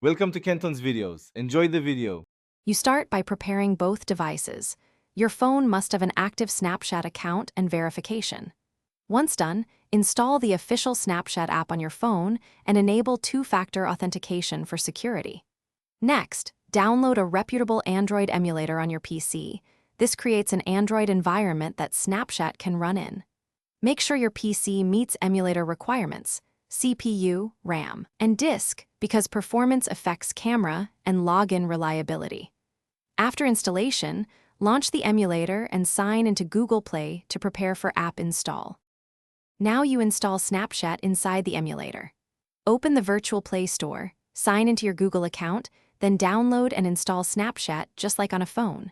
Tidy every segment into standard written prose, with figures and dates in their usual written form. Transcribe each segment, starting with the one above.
Welcome to Kenton's videos. Enjoy the video. You start by preparing both devices. Your phone must have an active Snapchat account and verification. Once done, install the official Snapchat app on your phone and enable two-factor authentication for security. Next, download a reputable Android emulator on your PC. This creates an Android environment that Snapchat can run in. Make sure your PC meets emulator requirements: CPU, RAM, and disk, because performance affects camera and login reliability. After installation, launch the emulator and sign into Google Play to prepare for app install. Now you install Snapchat inside the emulator. Open the Virtual Play Store, sign into your Google account, then download and install Snapchat just like on a phone.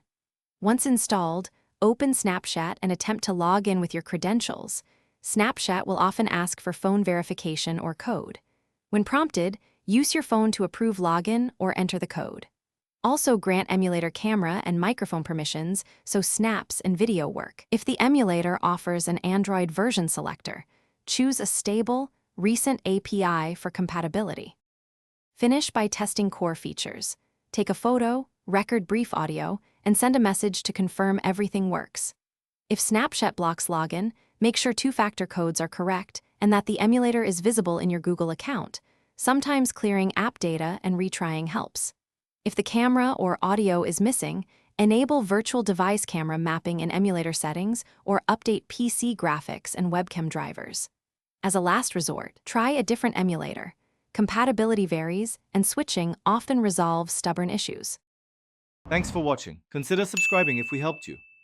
Once installed, open Snapchat and attempt to log in with your credentials. Snapchat will often ask for phone verification or code. When prompted, use your phone to approve login or enter the code. Also grant emulator camera and microphone permissions so snaps and video work. If the emulator offers an Android version selector, choose a stable, recent API for compatibility. Finish by testing core features. Take a photo, record brief audio, and send a message to confirm everything works. If Snapchat blocks login, make sure two-factor codes are correct and that the emulator is visible in your Google account. Sometimes clearing app data and retrying helps. If the camera or audio is missing, enable virtual device camera mapping in emulator settings or update PC graphics and webcam drivers. As a last resort, try a different emulator. Compatibility varies, and switching often resolves stubborn issues. Thanks for watching. Consider subscribing if we helped you.